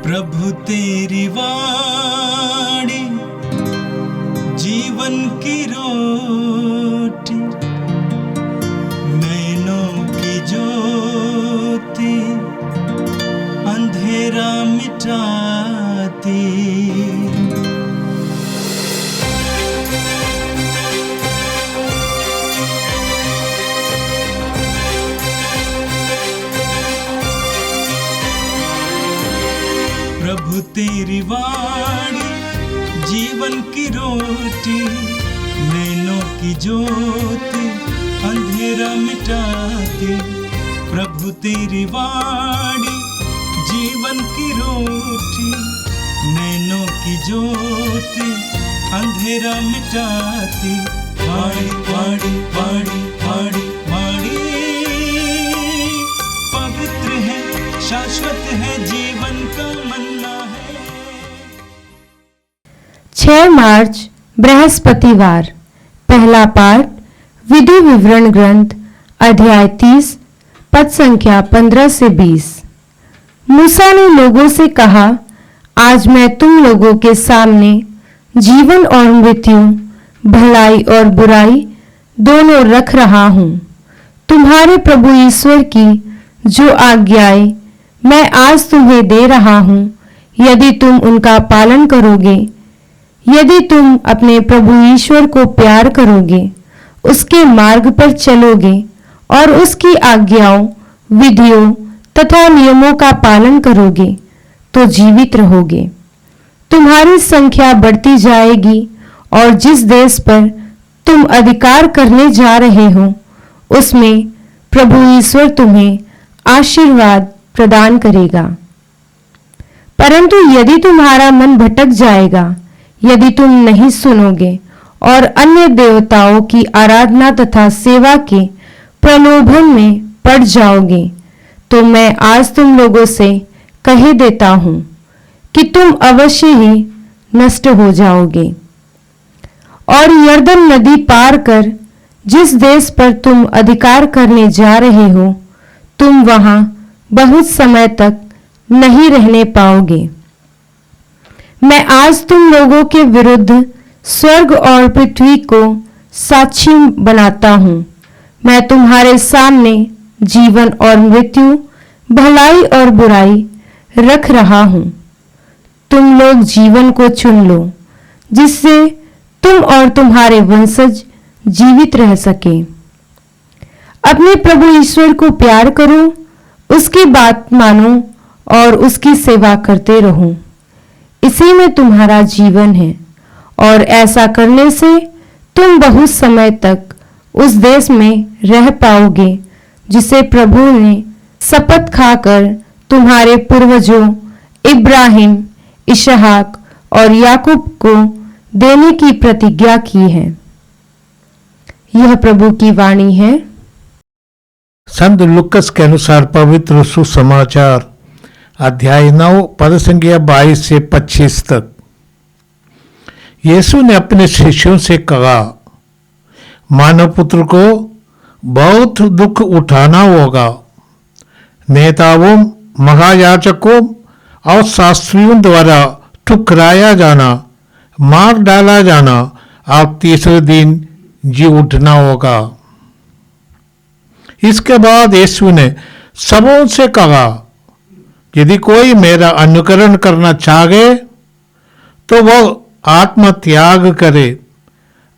प्रभु तेरी वाणी जीवन की रोटी, नैनों की ज्योति अंधेरा मिटाती। प्रभु तेरी वाणी जीवन की रोटी, नैनों की ज्योति अंधेरा मिटाती। प्रभु तेरी वाणी जीवन की रोटी, नैनों की ज्योति अंधेरा मिटाती। वाणी वाणी वाणी वाणी वाणी पवित्र है, शाश्वत है, जीवन का मन्ना है। 6 मार्च बृहस्पतिवार। पहला पाठ विधि विवरण ग्रंथ अध्याय 30 पद संख्या 15 से 20। मूसा ने लोगों से कहा, आज मैं तुम लोगों के सामने जीवन और मृत्यु, भलाई और बुराई दोनों रख रहा हूँ। तुम्हारे प्रभु ईश्वर की जो आज्ञाएं मैं आज तुम्हें दे रहा हूँ, यदि तुम उनका पालन करोगे, यदि तुम अपने प्रभु ईश्वर को प्यार करोगे, उसके मार्ग पर चलोगे और उसकी आज्ञाओं, विधियों तथा नियमों का पालन करोगे, तो जीवित रहोगे। तुम्हारी संख्या बढ़ती जाएगी और जिस देश पर तुम अधिकार करने जा रहे हो, उसमें प्रभु ईश्वर तुम्हें आशीर्वाद प्रदान करेगा। परंतु यदि तुम्हारा मन भटक जाएगा, यदि तुम नहीं सुनोगे और अन्य देवताओं की आराधना तथा सेवा के प्रलोभन में पड़ जाओगे, तो मैं आज तुम लोगों से कह देता हूं कि तुम अवश्य ही नष्ट हो जाओगे। और यरदन नदी पार कर जिस देश पर तुम अधिकार करने जा रहे हो, तुम वहां बहुत समय तक नहीं रहने पाओगे। मैं आज तुम लोगों के विरुद्ध स्वर्ग और पृथ्वी को साक्षी बनाता हूं। मैं तुम्हारे सामने जीवन और मृत्यु, भलाई और बुराई रख रहा हूं। तुम लोग जीवन को चुन लो, जिससे तुम और तुम्हारे वंशज जीवित रह सके। अपने प्रभु ईश्वर को प्यार करो, उसकी बात मानो और उसकी सेवा करते रहो। इसी में तुम्हारा जीवन है और ऐसा करने से तुम बहुत समय तक उस देश में रह पाओगे जिसे प्रभु ने शपथ खाकर तुम्हारे पूर्वजों इब्राहिम, इसहाक और याकूब को देने की प्रतिज्ञा की है। यह प्रभु की वाणी है। संत लुकस के अनुसार पवित्र सुसमाचार अध्याय 9 पद संख्या 22 से 25 तक। यीशु ने अपने शिष्यों से कहा, मानव पुत्र को बहुत दुख उठाना होगा। नेताओं, महायाजकों और शास्त्रियों द्वारा ठुकराया जाना, मार डाला जाना और तीसरे दिन जी उठना होगा। इसके बाद यीशु ने सबों से कहा, यदि कोई मेरा अनुकरण करना चाहे तो वह आत्मत्याग करे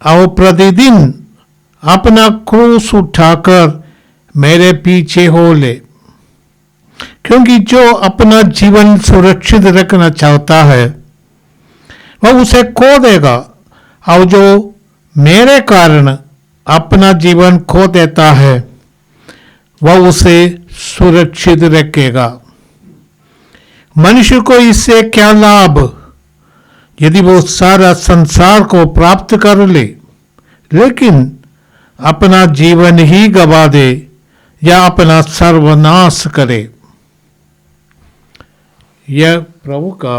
और प्रतिदिन अपना क्रूस उठाकर मेरे पीछे हो ले। क्योंकि जो अपना जीवन सुरक्षित रखना चाहता है, वह उसे खो देगा, और जो मेरे कारण अपना जीवन खो देता है, वह उसे सुरक्षित रखेगा। मनुष्य को इससे क्या लाभ, यदि वो सारा संसार को प्राप्त कर ले, लेकिन अपना जीवन ही गवा दे या अपना सर्वनाश करे। यह प्रभु का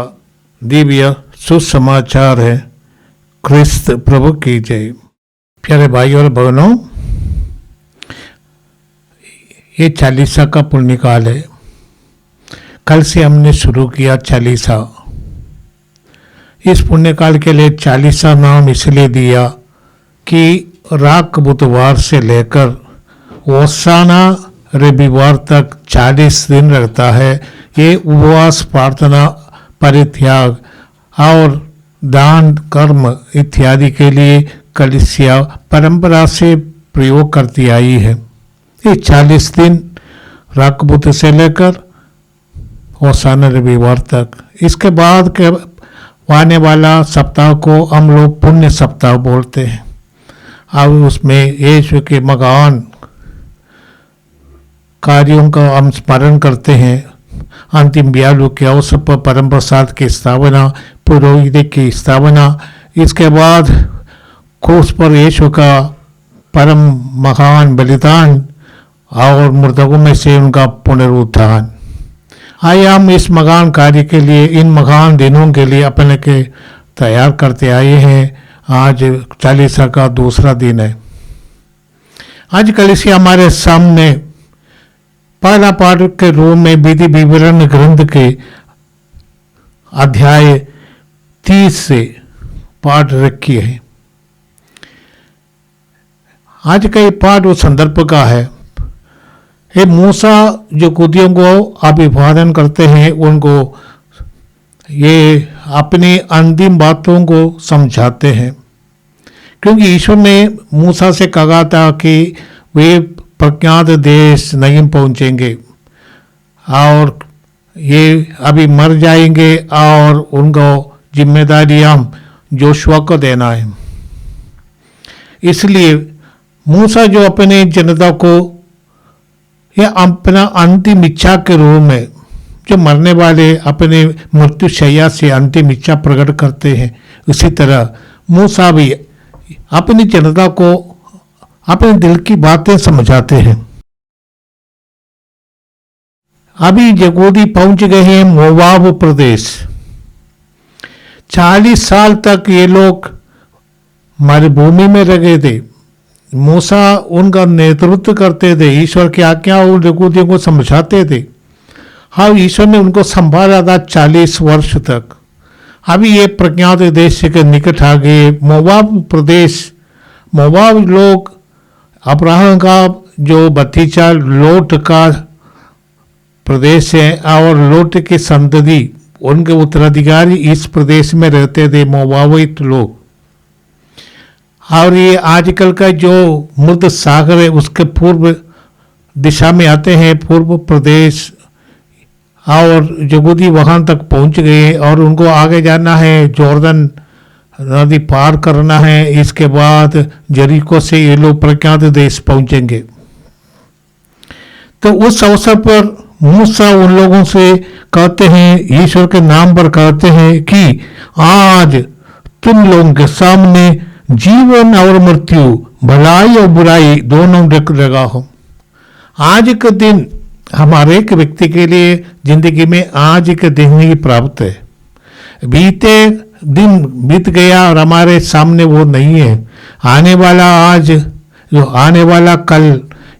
दिव्य सुसमाचार है। क्रिस्त प्रभु की जय। प्यारे भाई और बहनों, ये 40 का पुण्यकाल है। कल से हमने शुरू किया चालीसा। इस पुण्यकाल के लिए चालीसा नाम इसलिए दिया कि राख बुधवार से लेकर ओसाना रविवार तक 40 दिन रहता है। ये उपवास, प्रार्थना, परित्याग और दान, कर्म इत्यादि के लिए कलीसिया परंपरा से प्रयोग करती आई है। ये 40 दिन राख बुध से लेकर ओसाना रविवार तक। इसके बाद के आने वाला सप्ताह को हम लोग पुण्य सप्ताह बोलते हैं। अब उसमें यीशु के महान कार्यों का हम स्मरण करते हैं। अंतिम बयालू के अवसर पर परम प्रसाद की स्थापना, पुरोहित की स्थापना, इसके बाद क्रूस पर यीशु का परम महान बलिदान और मुर्दों में से उनका पुनरुत्थान। आइए हम इस महान कार्य के लिए, इन महान दिनों के लिए अपने के तैयार करते आए हैं। आज चालीसा का दूसरा दिन है। आज कलीसिया हमारे सामने पहला पाठ के रूप में विधि विवरण ग्रंथ के अध्याय 30 से पाठ रखी है। आज का ये पाठ उस संदर्भ का है। ये मूसा जो कुदियों को अभिवादन करते हैं, उनको ये अपनी अंतिम बातों को समझाते हैं, क्योंकि ईश्वर ने मूसा से कहा था कि वे प्रज्ञात देश नहीं पहुंचेंगे और ये अभी मर जाएंगे और उनको जिम्मेदारियां जोशुआ को देना है। इसलिए मूसा जो अपने जनता को यह अपना अंतिम इच्छा के रूप में, जो मरने वाले अपने मृत्यु शैया से अंतिम इच्छा प्रकट करते हैं, उसी तरह मूसा भी अपनी जनता को अपने दिल की बातें समझाते हैं। अभी यहूदी पहुंच गए हैं मोवाब प्रदेश। 40 साल तक ये लोग मरुभूमि में रह गए थे। मूसा उनका नेतृत्व करते थे, ईश्वर की आज्ञा उन यहूदियों को समझाते थे। हाँ, ईश्वर ने उनको संभाला था 40 वर्ष तक। अभी ये प्रज्ञात देश के निकट आ गए, मोवाब प्रदेश। मोवाब लोग अब्राहम का जो भतीजा लोट का प्रदेश है और लोट की संतति, उनके उत्तराधिकारी इस प्रदेश में रहते थे, मोवाबित लोग। और ये आजकल का जो मृत सागर है उसके पूर्व दिशा में आते हैं, पूर्व प्रदेश, और यहूदी वहां तक पहुंच गए और उनको आगे जाना है, जॉर्डन नदी पार करना है। इसके बाद जरीको से ये लोग प्रज्ञात देश पहुंचेंगे। तो उस अवसर पर मूसा उन लोगों से कहते हैं, ईश्वर के नाम पर कहते हैं कि आज तुम लोगों के सामने जीवन और मृत्यु, भलाई और बुराई दोनों रख लगा हो। आज का दिन हमारे एक व्यक्ति के लिए जिंदगी में आज के दिन ही प्राप्त है। बीते दिन बीत गया और हमारे सामने वो नहीं है। आने वाला आज, जो आने वाला कल,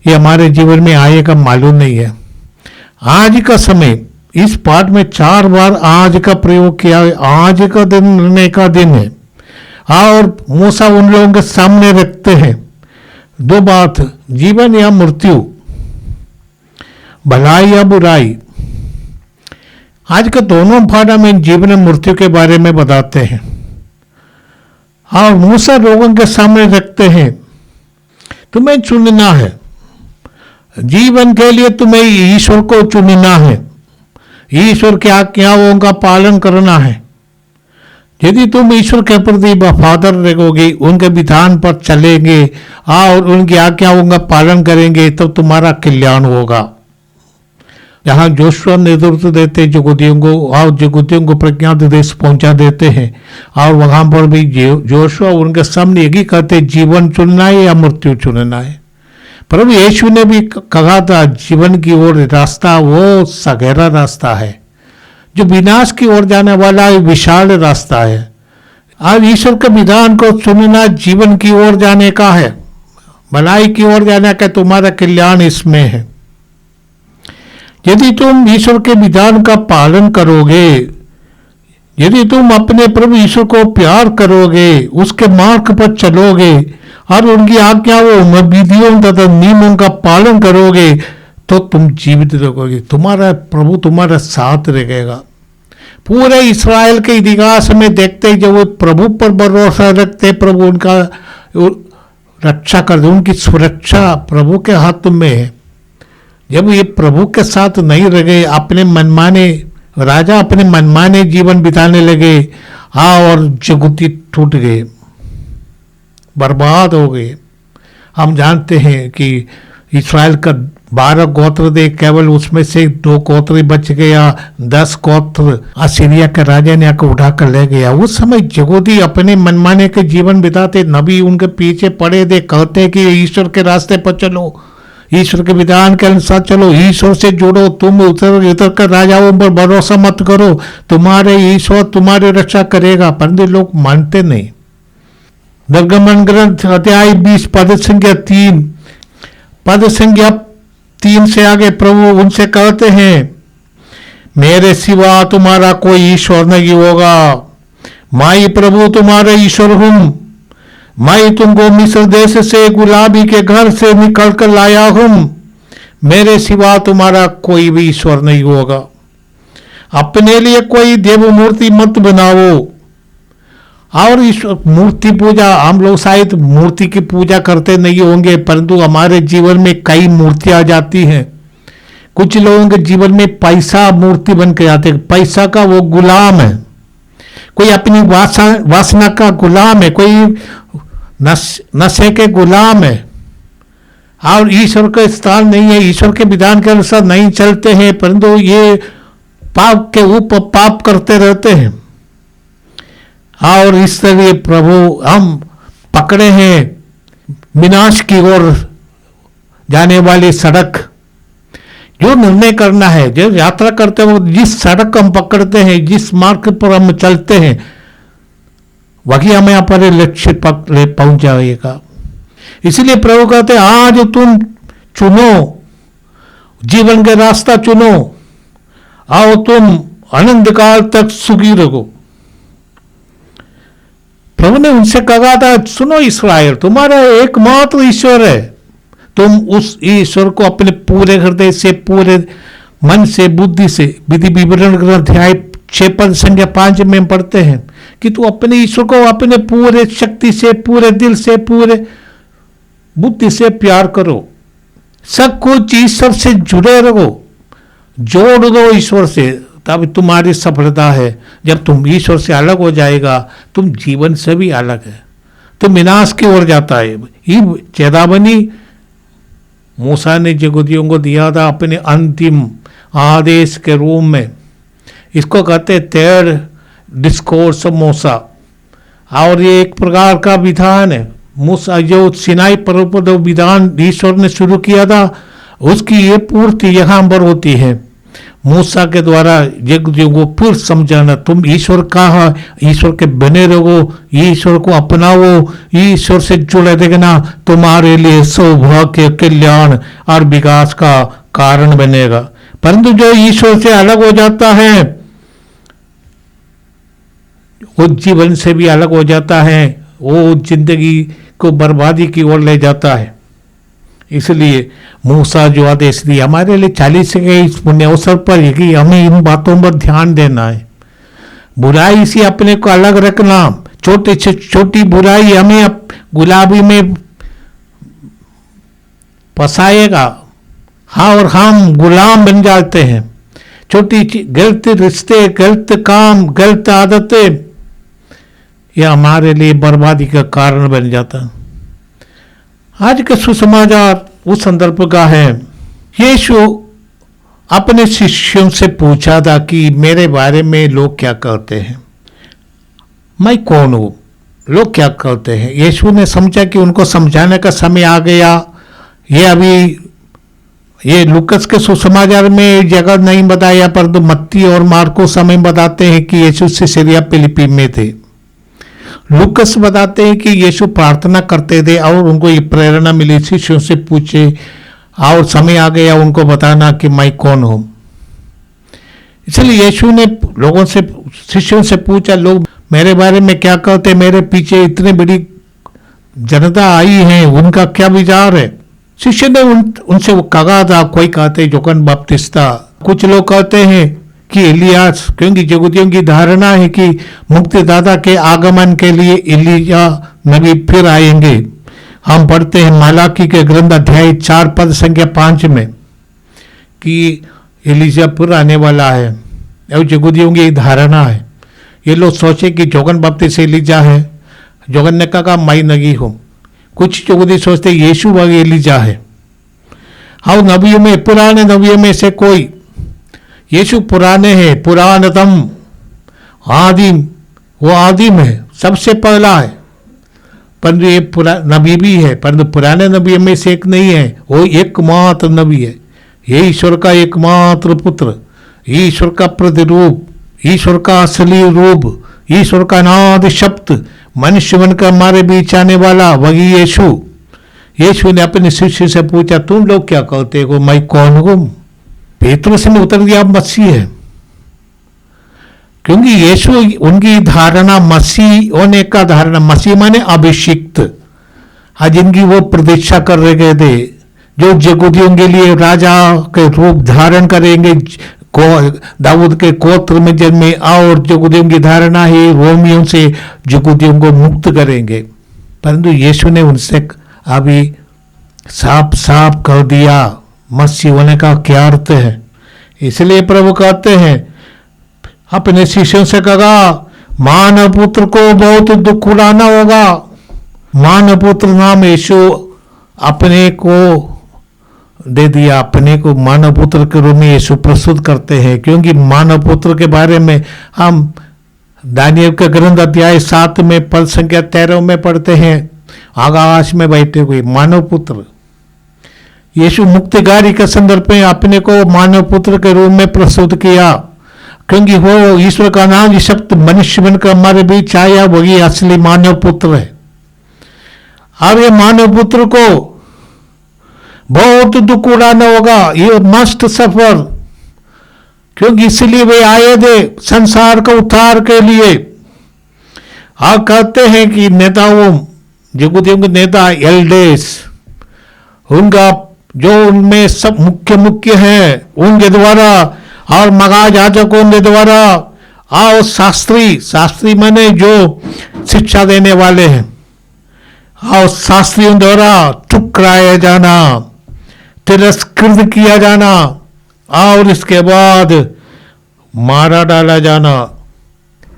ये हमारे जीवन में आएगा मालूम नहीं है। आज का समय, इस पाठ में 4 बार आज का प्रयोग किया है। आज का दिन निर्णय का दिन है और मूसा उन लोगों के सामने रखते हैं 2 बात, जीवन या मृत्यु, भलाई या बुराई। आज के दोनों पाठ में जीवन और मृत्यु के बारे में बताते हैं और मूसा लोगों के सामने रखते हैं, तुम्हें चुनना है। जीवन के लिए तुम्हें ईश्वर को चुनना है, ईश्वर की आज्ञाओं का पालन करना है। यदि तुम ईश्वर के प्रति वफादार रहोगे, उनके विधान पर चलेंगे और उनकी आज्ञाओं का पालन करेंगे, तो तुम्हारा कल्याण होगा। जहाँ जोशुआ नेतृत्व देते यहूदियों को और यहूदियों को प्रज्ञात देश पहुंचा देते हैं और वहां पर भी जोशुआ उनके सामने यही कहते, जीवन चुनना है या मृत्यु चुनना है। प्रभु यीशु ने भी कहा था, जीवन की ओर रास्ता वो सगहरा रास्ता है, जो विनाश की ओर जाने वाला विशाल रास्ता है। आज ईश्वर के विधान को चुनना जीवन की ओर जाने का है, भलाई की ओर जाने का, तुम्हारा कल्याण इसमें है। यदि तुम ईश्वर के विधान का पालन करोगे, यदि तुम अपने प्रभु ईश्वर को प्यार करोगे, उसके मार्ग पर चलोगे और उनकी आज्ञाओं, विधियों तथा नियमों का पालन करोगे, तो तुम जीवित रहोगे। तुम्हारा प्रभु तुम्हारा साथ रहेगा। पूरे इस्राएल के इतिहास में देखते जब वो प्रभु पर भरोसा रखते, प्रभु उनका रक्षा करते, उनकी सुरक्षा प्रभु के हाथ में है। जब ये प्रभु के साथ नहीं रहे, अपने मनमाने राजा अपने मनमाने जीवन बिताने लगे, और जगुती टूट गए, बर्बाद हो गए। हम जानते हैं कि इस्राएल का 12 गोत्र थे, केवल उसमें से 2 गोत्र बच गया, 10 गोत्र असीरिया के राजा ने आकर उठाकर ले गया। उस समय जगुती अपने मनमाने के जीवन बिताते, नबी उनके पीछे पड़े थे, कहते कि ईश्वर के रास्ते पर चलो, ईश्वर के विधान के अनुसार चलो, ईश्वर से जुड़ो, तुम उतर कर राजाओं पर भरोसा मत करो, तुम्हारे ईश्वर तुम्हारी रक्षा करेगा। परंतु लोग मानते नहीं। निर्गमन ग्रंथ अध्याय 20 पद संख्या 3 से आगे प्रभु उनसे कहते हैं, मेरे सिवा तुम्हारा कोई ईश्वर नहीं होगा, मैं प्रभु तुम्हारा ईश्वर हूं। मैं तुमको मिस्र देश से गुलाबी के घर से निकल कर लाया हूं। मेरे सिवा तुम्हारा कोई भी ईश्वर नहीं होगा। अपने लिए कोई देव मूर्ति मत बनाओ। और ईश्वर मूर्ति पूजा, हम लोग शायद मूर्ति की पूजा करते नहीं होंगे, परंतु हमारे जीवन में कई मूर्तियां आ जाती हैं। कुछ लोगों के जीवन में पैसा मूर्ति बन के आते हैं। पैसा का वो गुलाम है, कोई अपनी वासना का गुलाम है, कोई नशे के गुलाम है, और ईश्वर का स्थान नहीं है, ईश्वर के विधान के अनुसार नहीं चलते हैं, परंतु ये पाप के ऊपर पाप करते रहते हैं। और इस तरह प्रभु हम पकड़े हैं विनाश की ओर जाने वाली सड़क। जो निर्णय करना है, जो यात्रा करते वक्त जिस सड़क हम पकड़ते हैं, जिस मार्ग पर हम चलते हैं, वही हमें अपने लक्ष्य पर पहुंच जाएगा। इसलिए प्रभु कहते हैं, आज तुम चुनो, जीवन का रास्ता चुनो, आओ तुम अनंत काल तक सुखी रहो। प्रभु ने उनसे कहा था, सुनो इस्राएल, तुम्हारा एकमात्र ईश्वर है, तुम उस ईश्वर को अपने पूरे हृदय से, पूरे मन से, बुद्धि से, विधि विवरण ग्रंथ अध्याय 6 पद संख्या 5 में पढ़ते हैं कि तू अपने ईश्वर को अपने पूरे शक्ति से, पूरे दिल से, पूरे बुद्धि से प्यार करो। सब कुछ ईश्वर से जुड़े रहो, जोड़ दो ईश्वर से, तब तुम्हारी सफलता है। जब तुम ईश्वर से अलग हो जाएगा, तुम जीवन से भी अलग है, तुम विनाश की ओर जाता है। ये चेतावनी मूसा ने जगुदियों को दिया था अपने अंतिम आदेश के रूप में। इसको कहते थर्ड डिस्कोर्स ऑफ मूसा, और ये एक प्रकार का विधान है। मूसा जो सिनाई पर्वत पर विधान ईश्वर ने शुरू किया था, उसकी ये पूर्ति यहाँ पर होती है। मूसा के द्वारा जगुदियों को फिर समझाना, तुम ईश्वर कहा, ईश्वर के बने रहो, ईश्वर को अपनाओ, ईश्वर से जुड़े देखना, तुम्हारे लिए सौभाग्य, कल्याण और विकास का कारण बनेगा। परंतु जो ईश्वर से अलग हो जाता है, वो जीवन से भी अलग हो जाता है, वो जिंदगी को बर्बादी की ओर ले जाता है। इसलिए मूसा जो आदेश दिया हमारे लिए 40 के इस पुण्य अवसर पर है कि हमें इन बातों पर ध्यान देना है। बुराई से अपने को अलग रखना, छोटी से छोटी बुराई हमें गुलाबी में फंसाएगा, हाँ, और हम गुलाम बन जाते हैं। छोटी गलत रिश्ते, गलत काम, गलत आदतें, यह हमारे लिए बर्बादी का कारण बन जाता है। आज का सुसमाचार उस संदर्भ का है। यीशु अपने शिष्यों से पूछा था कि मेरे बारे में लोग क्या कहते हैं, मैं कौन हूं, लोग क्या कहते हैं। यीशु ने समझा कि उनको समझाने का समय आ गया। ये लूकस के सुसमाचार में जगह नहीं बताया, परंतु मत्ती और मार्कोस समय बताते हैं कि यीशु सिसरिया फिलिप्पी में थे। लूकस बताते हैं कि यीशु प्रार्थना करते थे और उनको ये प्रेरणा मिली, शिष्यों से पूछे, और समय आ गया उनको बताना कि मैं कौन हूं। इसलिए यीशु ने लोगों से, शिष्यों से पूछा, लोग मेरे बारे में क्या कहते, मेरे पीछे इतनी बड़ी जनता आई है, उनका क्या विचार है। शिष्य ने उनसे वो कहा था, कोई कहते यूहन्ना बपतिस्ता, कुछ लोग कहते हैं कि एलियास, क्योंकि यहूदियों की धारणा है कि मुक्तिदाता के आगमन के लिए एलिया नबी फिर आएंगे। हम पढ़ते हैं मालाकी के ग्रंथ अध्याय 4 पद संख्या 5 में कि एलिया फिर आने वाला है। और यहूदियों की धारणा है, ये लोग सोचे कि यूहन्ना बपतिस्ता एलिया है। यूहन्ना ने कहा मैं नहीं हूं। कुछ यहूदी सोचते यीशु वही एलिया है। हाँ, नबियों में, पुराने नबियों में से कोई, यीशु पुराने हैं, पुरानतम, आदिम, वो आदिम है, सबसे पहला है। परंतु ये नबी भी है, परंतु पुराने नबियों में से एक नहीं है, वो एकमात्र नबी है। ये ईश्वर का एकमात्र पुत्र, ईश्वर का प्रतिरूप, ईश्वर का असली रूप, ईश्वर का अनादि शब्द, मनुष्य बनकर हमारे बीच आने वाला वही यीशु। यीशु ने अपने शिष्य से पूछा, तुम लोग क्या कहते हो, मैं कौन हूं? पेतरुस ने उत्तर दिया, मसीह है। क्योंकि यीशु, उनकी धारणा मसीह होने का धारणा, मसीह माने अभिषिक्त, आज जिनकी वो प्रतीक्षा कर रहे थे, जो यहूदियों के लिए राजा के रूप धारण करेंगे, दाऊद के गोत्र में जन्मे, और यहूदियों की धारणा है रोमियों से यहूदियों को मुक्त करेंगे। परंतु यीशु ने उनसे अभी साफ साफ कर दिया मसीह होने का क्या अर्थ है। इसलिए प्रभु कहते हैं, अपने शिष्यों से कहा, मानव पुत्र को बहुत दुख उड़ाना होगा। मानव पुत्र नाम यीशु अपने को दे दिया, अपने को मानव पुत्र के रूप में यीशु प्रस्तुत करते हैं। क्योंकि मानव पुत्र के बारे में हम दानियल के ग्रंथ अध्याय 7 में पद संख्या 13 में पढ़ते हैं, आकाश में बैठे हुए मानव पुत्र। यीशु मुक्तिकारी के संदर्भ में अपने को मानव पुत्र के रूप में प्रस्तुत किया, क्योंकि वो ईश्वर का नाम शब्द मनुष्य बनकर हमारे बीच आया, वही असली मानव पुत्र है। अब ये मानव पुत्र को बहुत दुख उड़ाना होगा, ये मस्ट सफर, क्योंकि इसलिए वे आए थे संसार को उद्धार के लिए। आप कहते हैं कि नेताओं, यहूदियों के नेता एल्डेस, उनका जो उनमें सब मुख्य है उनके द्वारा, और महायाजकों के द्वारा, और शास्त्री माने जो शिक्षा देने वाले हैं, और शास्त्रियों द्वारा ठुकराया जाना, तिरस्कृत किया जाना, और इसके बाद मारा डाला जाना।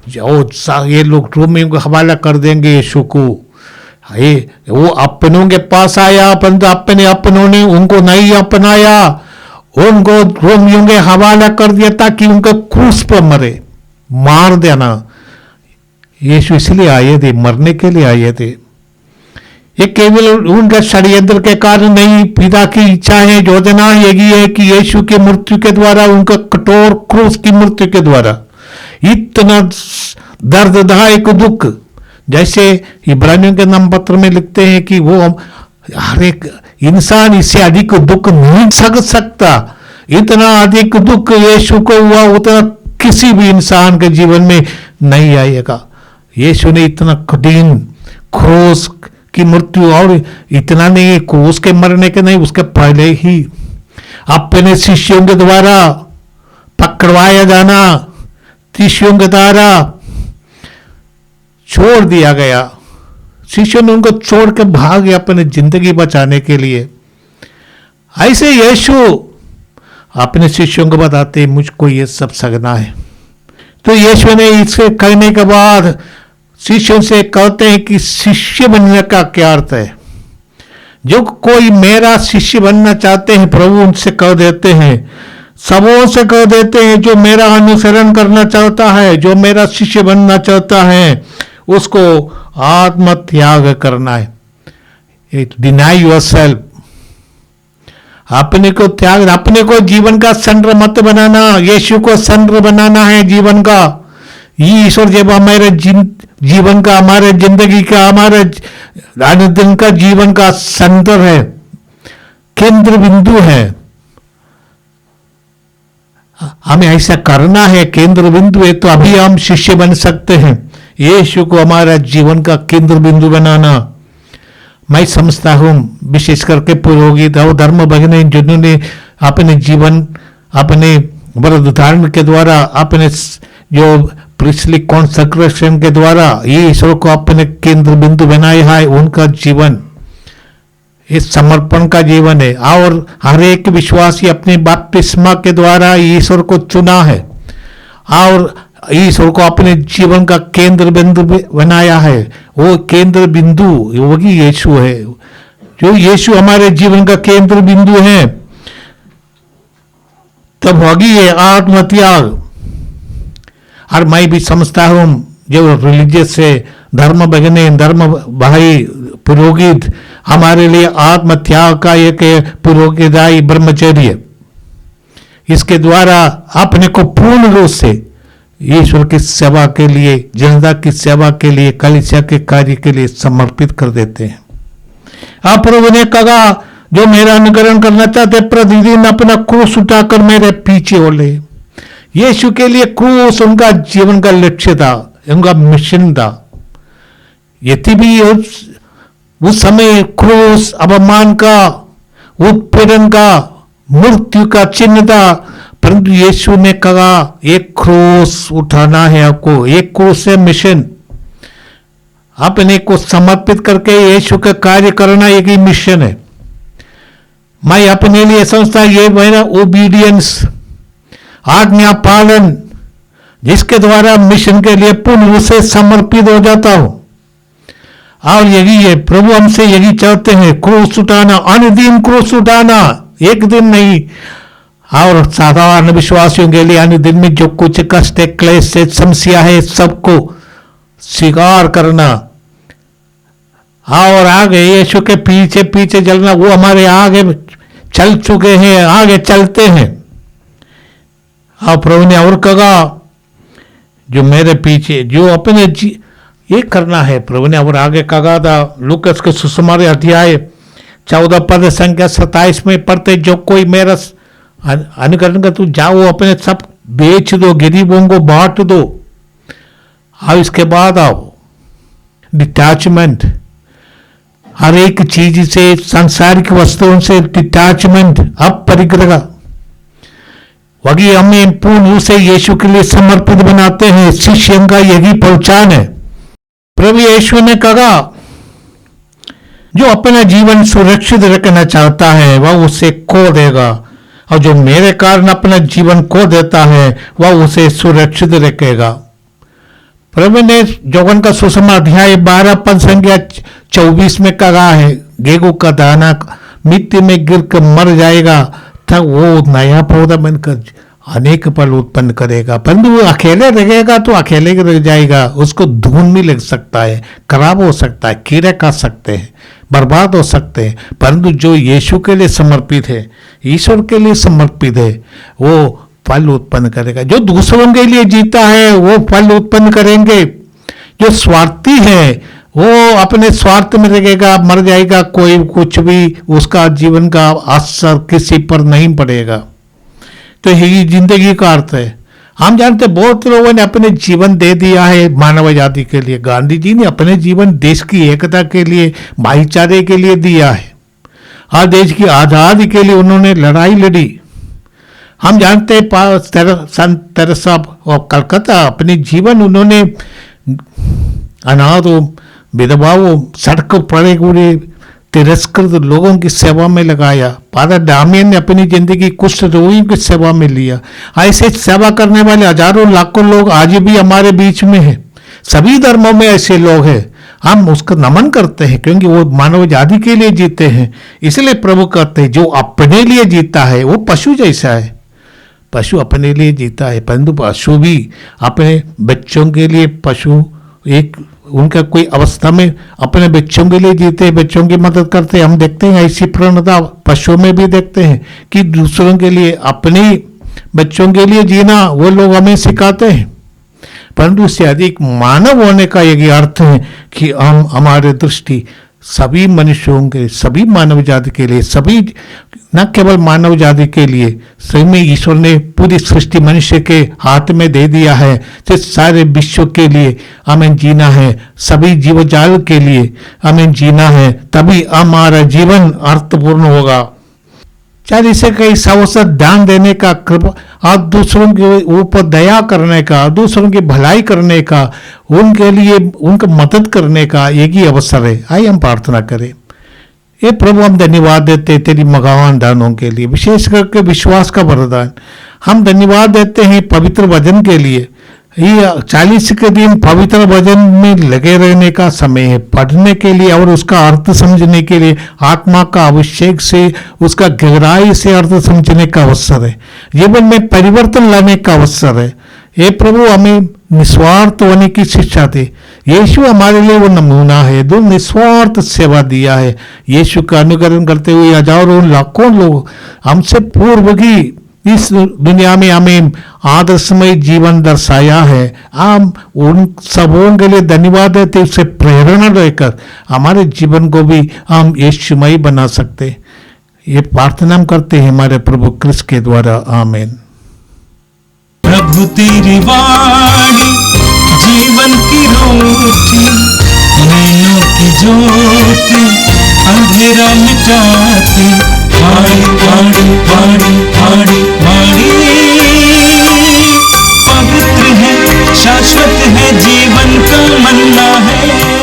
ये लोग रोमियों को हवाला कर देंगे यीशु को। वो अपनों के पास आया, परंतु अपनों ने उनको नहीं अपनाया, उनको रोमियों के हवाला कर दिया ताकि उनका क्रूस पर मरे, मार देना। यीशु इसलिए आए थे, मरने के लिए आए थे। ये केवल उनके षड्यंत्र के कारण नहीं, पिता की इच्छा है, योजना यही है कि यीशु की मृत्यु के द्वारा, उनका कठोर क्रूस की मृत्यु के द्वारा, इतना दर्ददायक दुख, जैसे इब्रानियों के नाम पत्र में लिखते हैं कि वो हर एक इंसान इससे अधिक दुख नहीं सह सकता। इतना अधिक दुख यीशु को हुआ, उतना किसी भी इंसान के जीवन में नहीं आएगा। यीशु ने इतना कठिन क्रूस की मृत्यु, और इतना नहीं, क्रूस के मरने के नहीं, उसके पहले ही अपने शिष्यों के द्वारा पकड़वाया जाना, शिष्यों के द्वारा छोड़ दिया गया। शिष्यों ने उनको छोड़ के भाग गया अपनी जिंदगी बचाने के लिए। ऐसे यीशु अपने शिष्यों को बताते, मुझको ये सब सगना है। तो यीशु ने इसे कहने के बाद शिष्यों से कहते हैं कि शिष्य बनने का क्या अर्थ है। जो कोई मेरा शिष्य बनना चाहते हैं, प्रभु उनसे कह देते हैं, सबों से कह देते हैं, जो मेरा अनुसरण करना चाहता है, जो मेरा शिष्य बनना चाहता है, उसको आत्म त्याग करना है। डिनाई योरसेल्फ, अपने को त्याग, अपने को जीवन का संग्रह मत बनाना, यीशु को संग्रह बनाना है जीवन का। ये ईश्वर जब हमारे जीवन का, हमारे जिंदगी का, हमारे दिन का जीवन का संग्रह है, केंद्र बिंदु है। हमें ऐसा करना है, केंद्र बिंदु है, तो अभी हम शिष्य बन सकते हैं। यीशु को हमारा जीवन का केंद्र बिंदु बनाना। मैं समझता हूँ विशेष करके पुरोहित और धर्म भजन जिन्होंने अपने जीवन अपने व्रत धारण के द्वारा अपने जो प्रीस्टली कॉन्सेक्रेशन के द्वारा ये ईश्वर को अपने केंद्र बिंदु बनाया है, उनका जीवन इस समर्पण का जीवन है। और हर एक विश्वासी अपने बपतिस्मा के द्वारा ईश्वर को चुना है और ईश्वर को अपने जीवन का केंद्र बिंदु बनाया है। वो केंद्र बिंदु वही यीशु है। जो यीशु हमारे जीवन का केंद्र बिंदु है, तब होगी ये आत्मत्याग। और मैं भी समझता हूं जो रिलीजियस से धर्म भजने धर्म भाई पुरोहित हमारे लिए आत्मत्याग का एक पुरोहिताई ब्रह्मचर्य, इसके द्वारा अपने को पूर्ण रूप से ईश्वर की सेवा के लिए, जनता की सेवा के लिए, कलीसिया के कार्य के लिए समर्पित कर देते हैं। आप प्रभु ने कहा जो मेरा अनुकरण करना चाहते प्रतिदिन अपना क्रूस उठाकर मेरे पीछे हो ले। यीशु के लिए क्रूस उनका जीवन का लक्ष्य था, उनका मिशन था। यदि भी उस समय क्रूस अपमान का, उत्पीड़न का, मृत्यु का चिन्ह था, परंतु यीशु ने कहा एक क्रूस उठाना है आपको। एक क्रूस है मिशन, अपने को समर्पित करके यीशु का कार्य करना एक ही मिशन है। मैं अपने लिए समझता ये मेरा ओबीडियंस, आज्ञा पालन, जिसके द्वारा मिशन के लिए पूर्ण रूप से समर्पित हो जाता हूं। और यही है प्रभु हमसे यही चाहते हैं, क्रूस उठाना, अनुदिन क्रूस उठाना, एक दिन नहीं। और साधारण विश्वासियों के लिए अनुदिन में जो कुछ कष्ट है, क्लेश है, समस्या है, सबको स्वीकार करना और आगे यीशु के पीछे पीछे चलना। वो हमारे आगे चल चुके हैं, आगे चलते हैं। और प्रभु ने और कहा जो मेरे पीछे जो अपने ये करना है। प्रभु ने और आगे कहा था लूकस के सुसमाचार अध्याय 14 पद संख्या 27 में पढ़ते, जो कोई मेरा अनुकरण कर, तू जाओ अपने सब बेच दो, गरीबों को बांट दो। और इसके बाद आओ डिटैचमेंट, हर एक चीज से, सांसारिक वस्तुओं से डिटैचमेंट, अब परिग्रह। वही हमें पूर्ण रूप से यीशु के लिए समर्पित बनाते हैं। शिष्यों का यही पहचान है। प्रभु यीशु ने कहा जो अपना जीवन सुरक्षित रखना चाहता है वह उसे खो देगा, और जो मेरे कारण अपना जीवन खो देता है वह उसे सुरक्षित रखेगा। प्रभु ने जोगन का सुसमाचार अध्याय 12 पद संख्या 24 में कहा है, गेहूं का दाना मिट्टी में गिर कर मर जाएगा, तब वो नया पौधा बनकर अनेक फल उत्पन्न करेगा। परंतु वो अकेले रहेगा तो अकेले रह जाएगा, उसको धूल भी लग सकता है, खराब हो सकता है, कीड़े खा सकते हैं, बर्बाद हो सकते हैं। परंतु जो यीशु के लिए समर्पित है, ईश्वर के लिए समर्पित है, वो फल उत्पन्न करेगा। जो दूसरों के लिए जीता है वो फल उत्पन्न करेंगे। जो स्वार्थी है वो अपने स्वार्थ में रहेगा, मर जाएगा, कोई कुछ भी उसका जीवन का असर किसी पर नहीं पड़ेगा। तो यही जिंदगी का अर्थ है। हम जानते बहुत लोगों ने अपने जीवन दे दिया है मानव आजादी के लिए। गांधी जी ने अपने जीवन देश की एकता के लिए, भाईचारे के लिए दिया है, और देश की आजादी के लिए उन्होंने लड़ाई लड़ी। हम जानते हैं संत तेरेसा और कलकत्ता अपने जीवन उन्होंने अनाथों, विधवाओं, सड़क पड़े हुए तिरस्कृत लोगों की सेवा में लगाया। फादर डामियन ने अपनी जिंदगी कुष्ठ रोगियों की सेवा में लिया। ऐसे सेवा करने वाले हजारों लाखों लोग आज भी हमारे बीच में हैं। सभी धर्मों में ऐसे लोग हैं। हम उसका नमन करते हैं क्योंकि वो मानव जाति के लिए जीते हैं। इसलिए प्रभु कहते हैं जो अपने लिए जीता है वो पशु जैसा है। पशु अपने लिए जीता है, परंतु पशु भी अपने बच्चों के लिए, पशु एक उनका कोई अवस्था में अपने बच्चों के लिए जीते हैं, बच्चों की मदद करते हैं। हम देखते हैं ऐसी प्रवणता पशुओं में भी देखते हैं कि दूसरों के लिए, अपने बच्चों के लिए जीना वो लोग हमें सिखाते हैं। परंतु उससे अधिक मानव होने का यही अर्थ है कि हम हमारे दृष्टि सभी मनुष्यों के, सभी मानव जाति के लिए, सभी न केवल मानव जाति के लिए, सही में ईश्वर ने पूरी सृष्टि मनुष्य के हाथ में दे दिया है। तो सारे विश्व के लिए हमें जीना है, सभी जीवजाल के लिए हमें जीना है, तभी हमारा जीवन अर्थपूर्ण होगा। चाहे इसे कई अवसर ध्यान देने का, कृपा और दूसरों के ऊपर दया करने का, दूसरों की भलाई करने का, उनके लिए उनका मदद करने का एक ही अवसर है। आइए हम प्रार्थना करें। ये प्रभु, हम धन्यवाद देते हैं तेरी मगावान दानों के लिए, विशेष करके विश्वास का वरदान। हम धन्यवाद देते हैं पवित्र वचन के लिए। ये 40 के दिन पवित्र वचन में लगे रहने का समय है, पढ़ने के लिए और उसका अर्थ समझने के लिए, आत्मा का अभिषेक से उसका गहराई से अर्थ समझने का अवसर है, जीवन में परिवर्तन लाने का अवसर है। हे प्रभु, हमें निस्वार्थ होने की शिक्षा दे। यीशु हमारे लिए वो नमूना है, जो निस्वार्थ सेवा दिया है। यीशु का अनुकरण करते हुए हजारों लाखों लोग हमसे पूर्व की इस दुनिया में हमें आदर्शमय जीवन दर्शाया है। हम उन सबों के लिए धन्यवाद देते, उससे प्रेरणा लेकर हमारे जीवन को भी हम यीशुमय बना सकते। ये प्रार्थना हम करते हैं हमारे प्रभु क्रिस्त के द्वारा, आमीन। प्रभु तेरी वाणी जीवन की रोटी, नैनों की ज्योति अंधेरा मिटाती, वाणी वाणी वाणी वाणी वाणी पवित्र है, शाश्वत है, जीवन का मन्ना है।